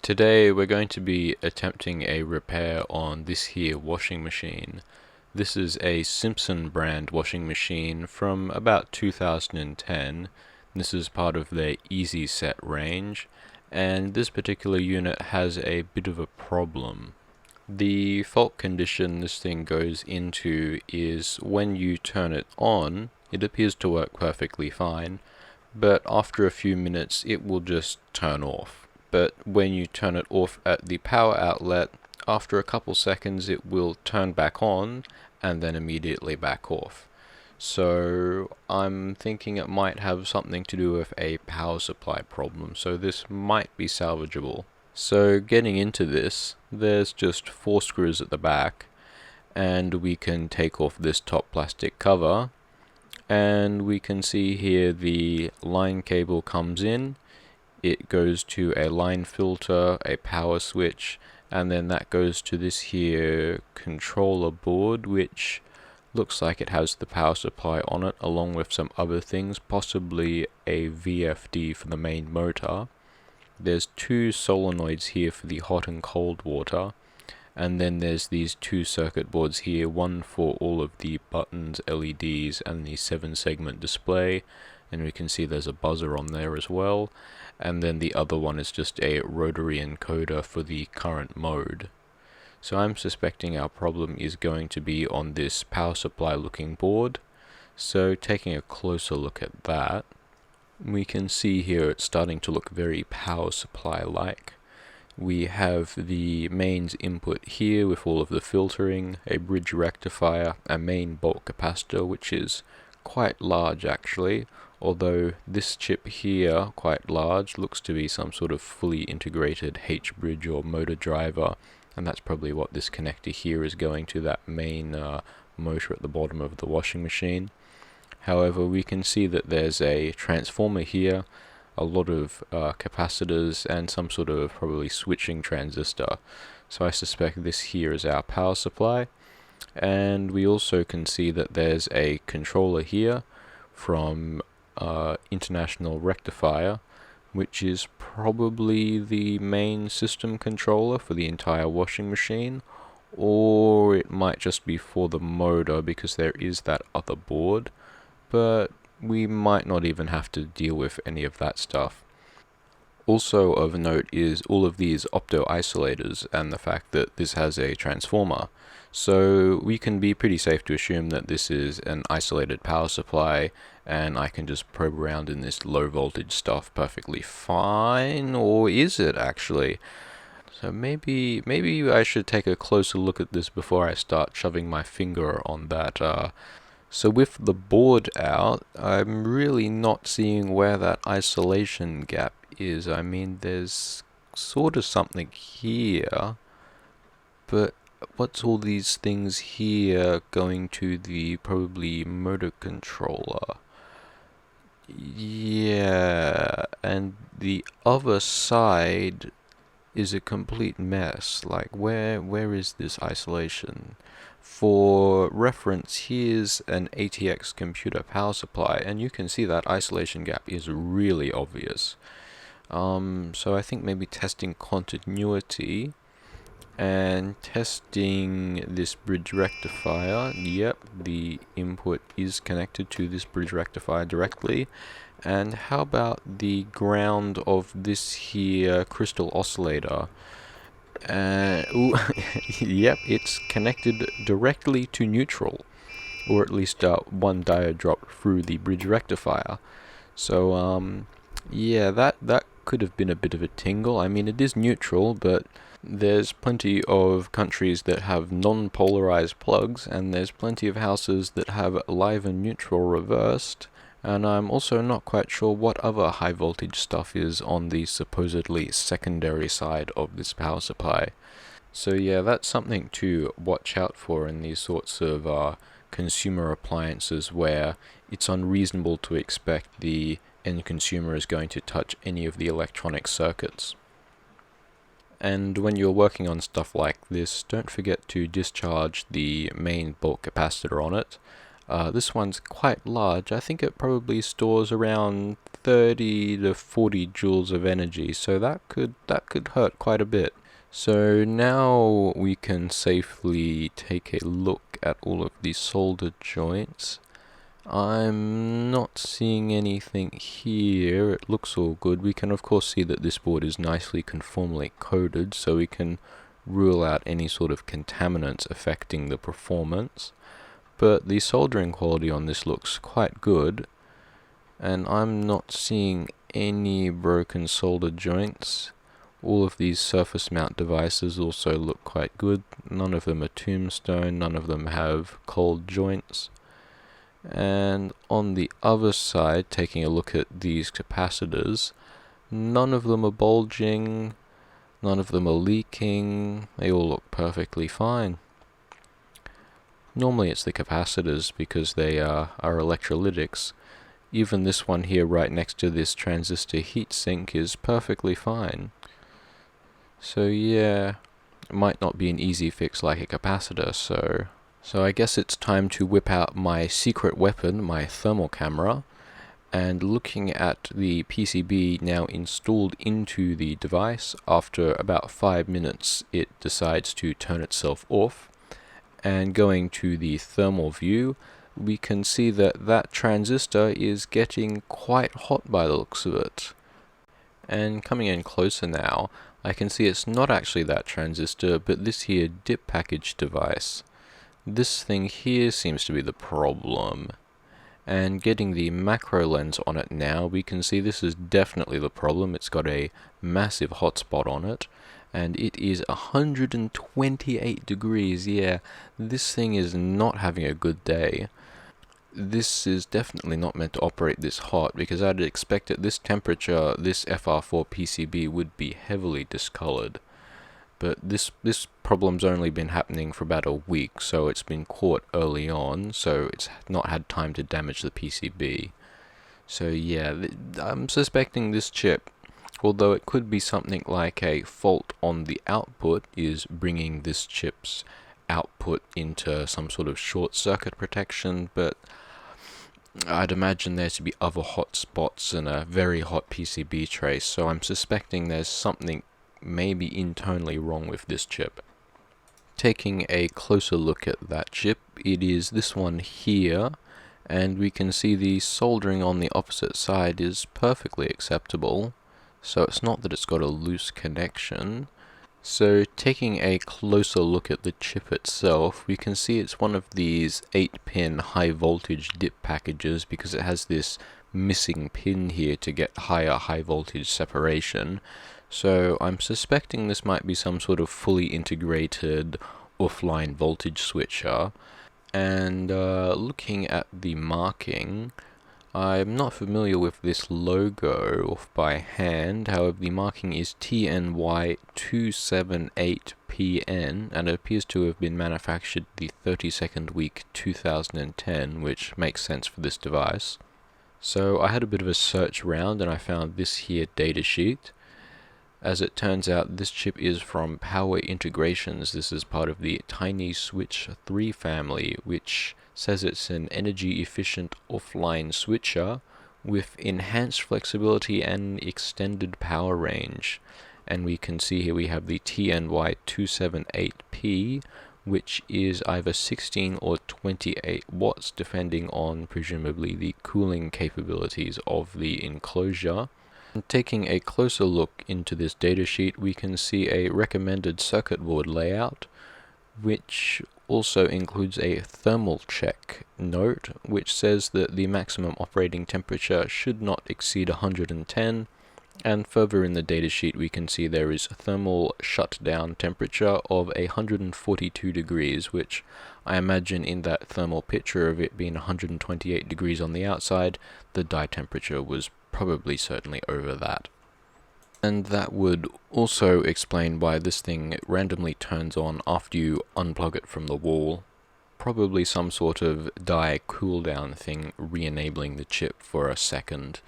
Today we're going to be attempting a repair on this here washing machine. This is a Simpson brand washing machine from about 2010. This is part of their Easy Set range, and this particular unit has a bit of a problem. The fault condition this thing goes into is when you turn it on, it appears to work perfectly fine, but after a few minutes it will just turn off. But when you turn it off at the power outlet, after a couple seconds it will turn back on and then immediately back off. So I'm thinking it might have something to do with a power supply problem, so this might be salvageable. So getting into this, there's just 4 screws at the back, and we can take off this top plastic cover, and we can see here the line cable comes in. It goes to a line filter, a power switch, and then that goes to this here controller board, which looks like it has the power supply on it along with some other things, possibly a VFD for the main motor. There's 2 solenoids here for the hot and cold water, and then there's these 2 circuit boards here, one for all of the buttons, LEDs, and the 7-segment display, and we can see there's a buzzer on there as well, and then the other one is just a rotary encoder for the current mode. So I'm suspecting our problem is going to be on this power supply looking board. So taking a closer look at that, we can see here it's starting to look very power supply like. We have the mains input here with all of the filtering, a bridge rectifier, a main bulk capacitor which is quite large actually, although this chip here, quite large, looks to be some sort of fully integrated H-bridge or motor driver, and that's probably what this connector here is going to, that main motor at the bottom of the washing machine. However, we can see that there's a transformer here, a lot of capacitors, and some sort of probably switching transistor. So I suspect this here is our power supply. And we also can see that there's a controller here from International Rectifier, which is probably the main system controller for the entire washing machine, or it might just be for the motor because there is that other board, but we might not even have to deal with any of that stuff. Also of note is all of these opto-isolators and the fact that this has a transformer. So we can be pretty safe to assume that this is an isolated power supply, and I can just probe around in this low voltage stuff perfectly fine, or is it actually? So maybe I should take a closer look at this before I start shoving my finger on that. So with the board out, I'm really not seeing where that isolation gap is. I mean, there's sort of something here, but what's all these things here going to the probably motor controller? Yeah, and the other side is a complete mess. Like, where is this isolation? For reference, here's an ATX computer power supply, and you can see that isolation gap is really obvious. So I think maybe testing continuity and testing this bridge rectifier. Yep, the input is connected to this bridge rectifier directly. And how about the ground of this here crystal oscillator? Ooh, yep, it's connected directly to neutral, or at least one diode dropped through the bridge rectifier. So yeah, that could have been a bit of a tingle. I mean, it is neutral, but there's plenty of countries that have non-polarized plugs, and there's plenty of houses that have live and neutral reversed. And I'm also not quite sure what other high voltage stuff is on the supposedly secondary side of this power supply. So yeah, that's something to watch out for in these sorts of consumer appliances, where it's unreasonable to expect the end consumer is going to touch any of the electronic circuits. And when you're working on stuff like this, don't forget to discharge the main bulk capacitor on it. This one's quite large. I think it probably stores around 30 to 40 joules of energy, so that could hurt quite a bit. So now we can safely take a look at all of these solder joints. I'm not seeing anything here. It looks all good. We can of course see that this board is nicely conformally coated, so we can rule out any sort of contaminants affecting the performance. But the soldering quality on this looks quite good, and I'm not seeing any broken solder joints. All of these surface mount devices also look quite good. None of them are tombstone, none of them have cold joints. And on the other side, taking a look at these capacitors, none of them are bulging, none of them are leaking, they all look perfectly fine. Normally it's the capacitors because they are electrolytics. Even this one here right next to this transistor heatsink is perfectly fine. So yeah, it might not be an easy fix like a capacitor, so I guess it's time to whip out my secret weapon, my thermal camera, and looking at the PCB now installed into the device, after about 5 minutes it decides to turn itself off, and going to the thermal view, we can see that that transistor is getting quite hot by the looks of it. And coming in closer now, I can see it's not actually that transistor, but this here dip package device. This thing here seems to be the problem. And getting the macro lens on it now, we can see this is definitely the problem. It's got a massive hotspot on it, and it is 128 degrees. Yeah, this thing is not having a good day. This is definitely not meant to operate this hot, because I'd expect at this temperature this FR4 PCB would be heavily discolored. But this problem's only been happening for about a week, so it's been caught early on, so it's not had time to damage the PCB. So yeah, I'm suspecting this chip, although it could be something like a fault on the output, is bringing this chip's output into some sort of short circuit protection, but I'd imagine there to be other hot spots and a very hot PCB trace, so I'm suspecting there's something maybe internally wrong with this chip. Taking a closer look at that chip, it is this one here, and we can see the soldering on the opposite side is perfectly acceptable, so it's not that it's got a loose connection. So taking a closer look at the chip itself, we can see it's one of these 8-pin high voltage dip packages, because it has this missing pin here to get higher high voltage separation. So I'm suspecting this might be some sort of fully integrated offline voltage switcher. And looking at the marking, I'm not familiar with this logo off by hand. However, the marking is TNY278PN, and it appears to have been manufactured the 32nd week 2010, which makes sense for this device. So I had a bit of a search round and I found this here datasheet. As it turns out, this chip is from Power Integrations. This is part of the TinySwitch-III family, which says it's an energy-efficient offline switcher with enhanced flexibility and extended power range. And we can see here we have the TNY278P, which is either 16 or 28 watts, depending on presumably the cooling capabilities of the enclosure. Taking a closer look into this datasheet, we can see a recommended circuit board layout, which also includes a thermal check note, which says that the maximum operating temperature should not exceed 110, and further in the datasheet we can see there is a thermal shutdown temperature of 142 degrees, which I imagine in that thermal picture of it being 128 degrees on the outside, the die temperature was probably certainly over that. And that would also explain why this thing randomly turns on after you unplug it from the wall. Probably some sort of die cooldown thing re-enabling the chip for a second.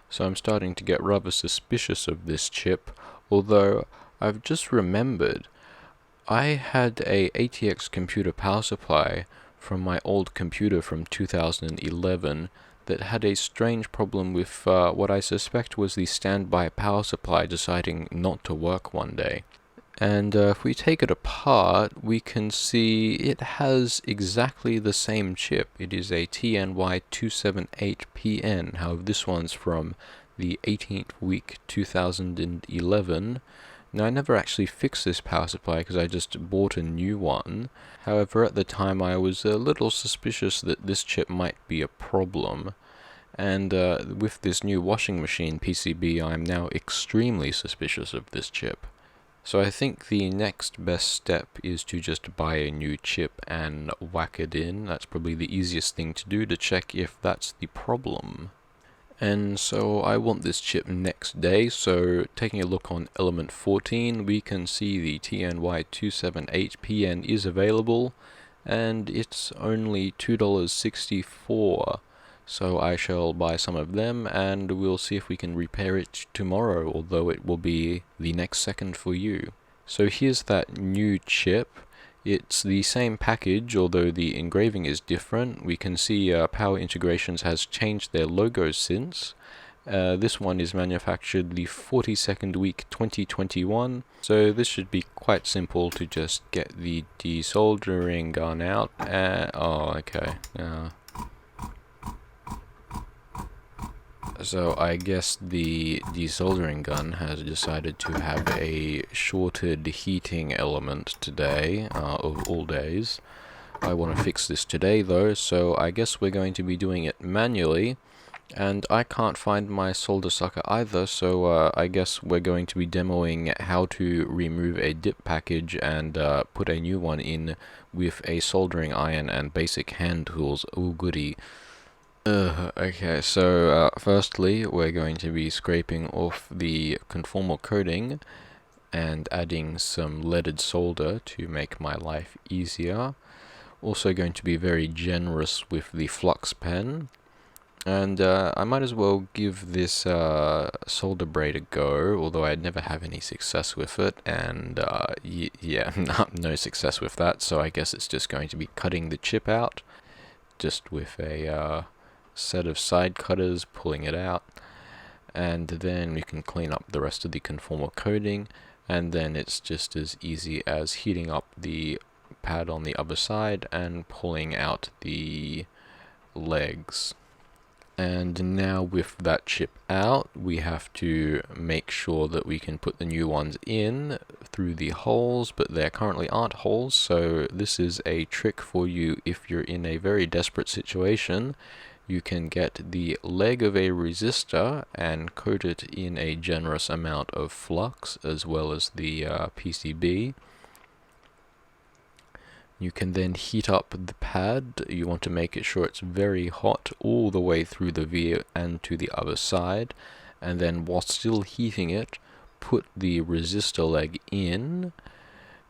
So I'm starting to get rather suspicious of this chip, although I've just remembered I had a ATX computer power supply from my old computer from 2011 that had a strange problem with what I suspect was the standby power supply deciding not to work one day. And if we take it apart, we can see it has exactly the same chip. It is a TNY278PN. However, this one's from the 18th week 2011. Now, I never actually fixed this power supply because I just bought a new one. However, at the time I was a little suspicious that this chip might be a problem. And with this new washing machine PCB, I'm now extremely suspicious of this chip. So I think the next best step is to just buy a new chip and whack it in. That's probably the easiest thing to do to check if that's the problem. And so I want this chip next day, so taking a look on element 14, we can see the TNY278PN is available, and it's only $2.64. So I shall buy some of them, and we'll see if we can repair it tomorrow, although it will be the next second for you. So here's that new chip. It's the same package, although the engraving is different. We can see Power Integrations has changed their logo since. This one is manufactured the 42nd week 2021, so this should be quite simple to just get the desoldering gun out. Oh, okay. So I guess the desoldering gun has decided to have a shorted heating element today, of all days. I want to fix this today though, so I guess we're going to be doing it manually. And I can't find my solder sucker either, so I guess we're going to be demoing how to remove a dip package and put a new one in with a soldering iron and basic hand tools. Oh goody. Okay, so firstly we're going to be scraping off the conformal coating and adding some leaded solder to make my life easier. Also going to be very generous with the flux pen, and I might as well give this solder braid a go, although I'd never have any success with it, and yeah, no success with that, so I guess it's just going to be cutting the chip out, just with a set of side cutters, pulling it out, and then we can clean up the rest of the conformal coating, and then it's just as easy as heating up the pad on the other side and pulling out the legs. And now with that chip out, we have to make sure that we can put the new ones in through the holes, but there currently aren't holes, so this is a trick for you if you're in a very desperate situation. You can get the leg of a resistor and coat it in a generous amount of flux, as well as the PCB. You can then heat up the pad. You want to make it sure it's very hot all the way through the via and to the other side, and then while still heating it, put the resistor leg in.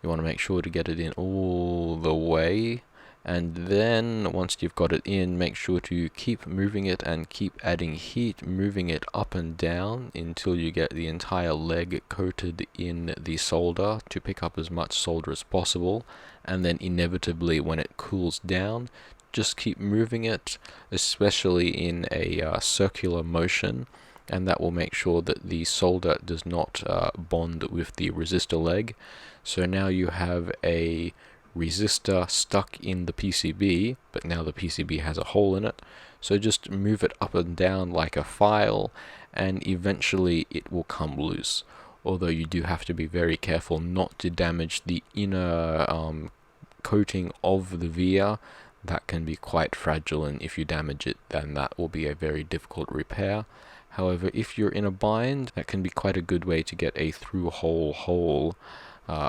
You want to make sure to get it in all the way, and then once you've got it in, make sure to keep moving it and keep adding heat, moving it up and down until you get the entire leg coated in the solder to pick up as much solder as possible. And then inevitably when it cools down, just keep moving it, especially in a circular motion, and that will make sure that the solder does not bond with the resistor leg. So now you have a resistor stuck in the PCB, but now the PCB has a hole in it, so just move it up and down like a file, and eventually it will come loose. Although you do have to be very careful not to damage the inner coating of the via. That can be quite fragile, and if you damage it, then that will be a very difficult repair. However, if you're in a bind, that can be quite a good way to get a through-hole hole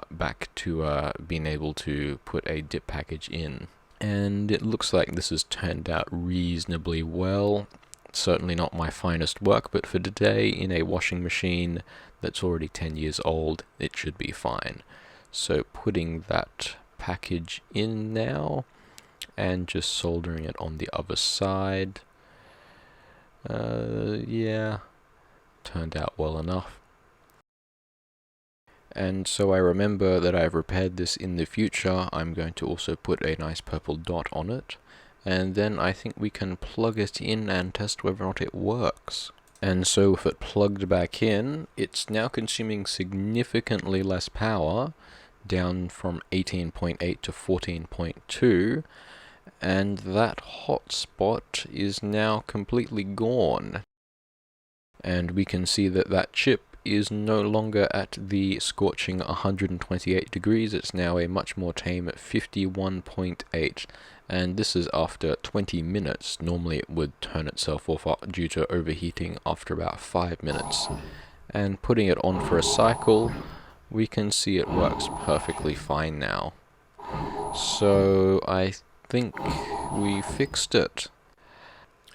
back to being able to put a dip package in. And it looks like this has turned out reasonably well. Certainly not my finest work, but for today, in a washing machine that's already 10 years old, it should be fine. So putting that package in now, and just soldering it on the other side. Yeah, turned out well enough. And so I remember that I've repaired this in the future. I'm going to also put a nice purple dot on it. And then I think we can plug it in and test whether or not it works. And so with it plugged back in, it's now consuming significantly less power, down from 18.8 to 14.2, and that hotspot is now completely gone. And we can see that that chip is no longer at the scorching 128 degrees, it's now a much more tame 51.8. And this is after 20 minutes. Normally it would turn itself off due to overheating after about 5 minutes. And putting it on for a cycle, we can see it works perfectly fine now. So I think we fixed it.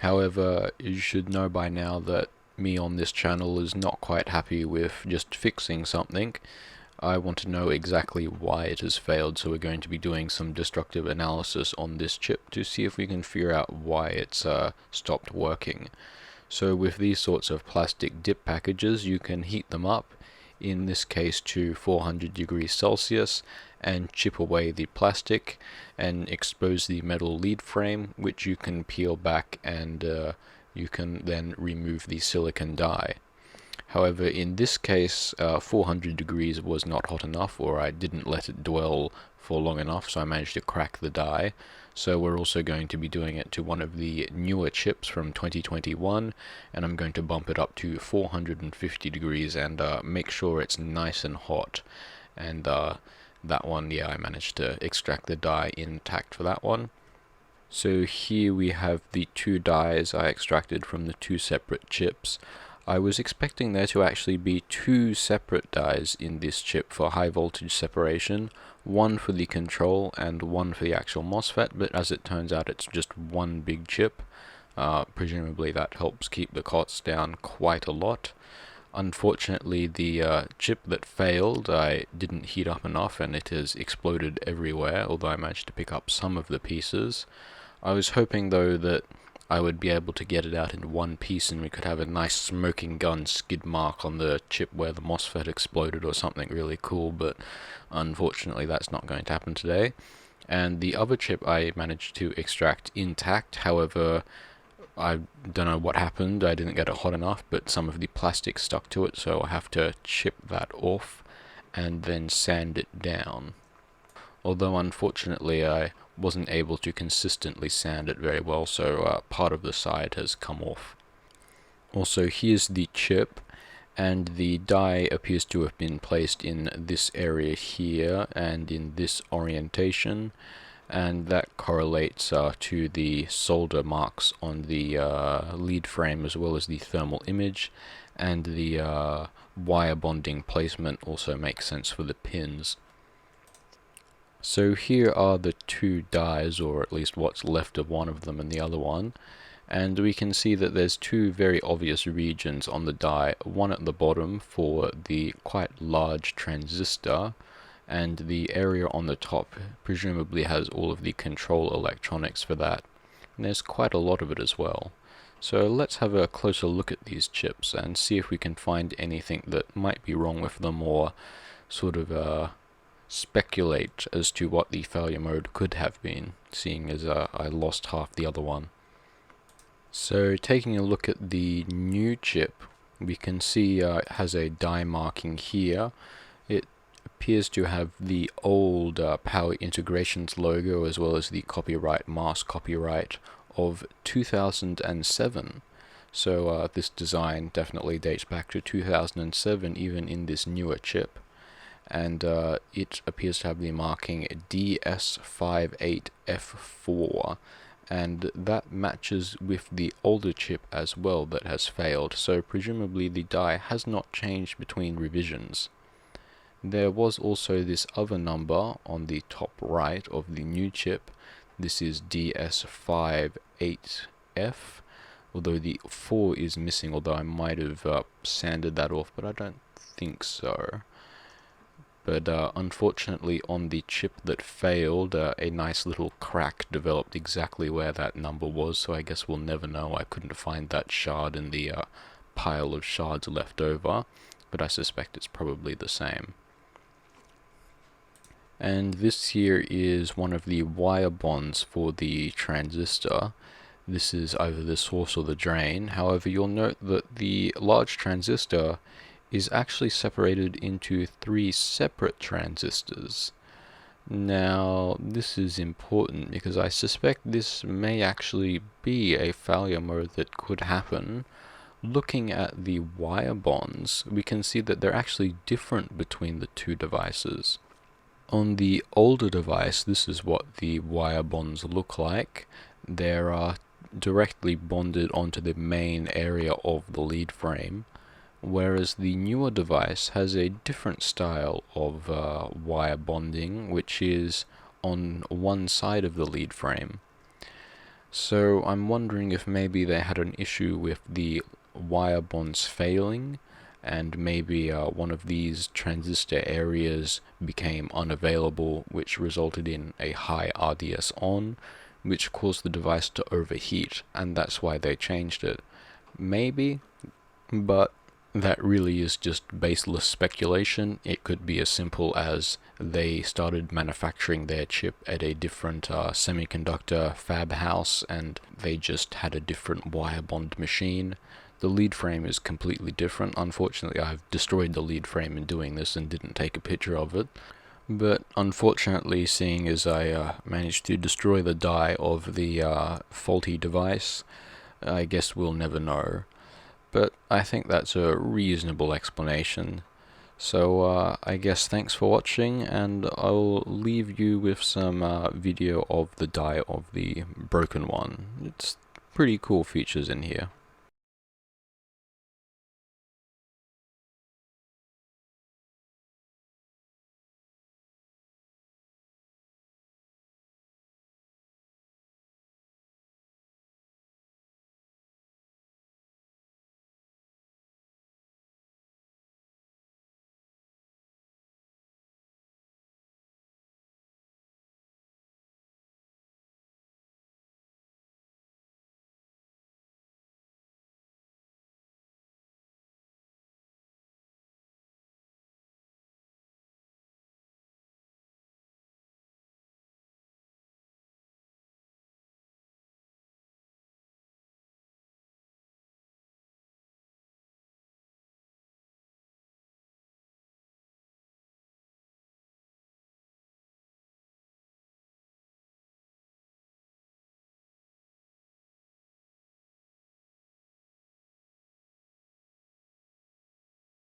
However, you should know by now that me on this channel is not quite happy with just fixing something. I want to know exactly why it has failed, so we're going to be doing some destructive analysis on this chip to see if we can figure out why it's stopped working. So with these sorts of plastic dip packages, you can heat them up, in this case to 400 degrees Celsius, and chip away the plastic and expose the metal lead frame, which you can peel back, and you can then remove the silicon die. However, in this case, 400 degrees was not hot enough, or I didn't let it dwell for long enough, so I managed to crack the die. So we're also going to be doing it to one of the newer chips from 2021, and I'm going to bump it up to 450 degrees and make sure it's nice and hot. And that one, yeah, I managed to extract the die intact for that one. So here we have the two dies I extracted from the two separate chips. I was expecting there to actually be two separate dies in this chip for high voltage separation, one for the control and one for the actual MOSFET, but as it turns out it's just one big chip. Presumably that helps keep the costs down quite a lot. Unfortunately, the chip that failed, I didn't heat up enough and it has exploded everywhere, although I managed to pick up some of the pieces. I was hoping though that I would be able to get it out in one piece and we could have a nice smoking gun skid mark on the chip where the MOSFET exploded or something really cool, but unfortunately that's not going to happen today. And the other chip I managed to extract intact, however, I don't know what happened, I didn't get it hot enough, but some of the plastic stuck to it, so I have to chip that off and then sand it down. Although unfortunately I wasn't able to consistently sand it very well, so part of the side has come off. Also, here's the chip, and the die appears to have been placed in this area here and in this orientation, and that correlates to the solder marks on the lead frame as well as the thermal image, and the wire bonding placement also makes sense for the pins. So here are the two dies, or at least what's left of one of them and the other one, and we can see that there's two very obvious regions on the die, one at the bottom for the quite large transistor, and the area on the top presumably has all of the control electronics for that, and there's quite a lot of it as well. So let's have a closer look at these chips and see if we can find anything that might be wrong with them, or sort of speculate as to what the failure mode could have been, seeing as I lost half the other one. So taking a look at the new chip, we can see it has a die marking here. It appears to have the old Power Integrations logo as well as the copyright, mass copyright of 2007. So this design definitely dates back to 2007 even in this newer chip. And it appears to have the marking DS58F4, and that matches with the older chip as well that has failed, so presumably the die has not changed between revisions. There was also this other number on the top right of the new chip. This is DS58F, although the 4 is missing, although I might have sanded that off, but I don't think so. But unfortunately on the chip that failed, a nice little crack developed exactly where that number was, so I guess we'll never know. I couldn't find that shard in the pile of shards left over, but I suspect it's probably the same. And this here is one of the wire bonds for the transistor. This is either the source or the drain. However, you'll note that the large transistor is actually separated into 3 separate transistors. Now, this is important because I suspect this may actually be a failure mode that could happen. Looking at the wire bonds, we can see that they're actually different between the two devices. On the older device, this is what the wire bonds look like. They're directly bonded onto the main area of the lead frame, whereas the newer device has a different style of wire bonding, which is on one side of the lead frame. So I'm wondering if maybe they had an issue with the wire bonds failing, and maybe one of these transistor areas became unavailable, which resulted in a high RDS on, which caused the device to overheat, and that's why they changed it. Maybe, but that really is just baseless speculation. It could be as simple as they started manufacturing their chip at a different semiconductor fab house, and they just had a different wire bond machine. The lead frame is completely different. Unfortunately, I've destroyed the lead frame in doing this and didn't take a picture of it. But unfortunately, seeing as I managed to destroy the die of the faulty device, I guess we'll never know. But I think that's a reasonable explanation. So I guess thanks for watching, and I'll leave you with some video of the die of the broken one. It's pretty cool features in here.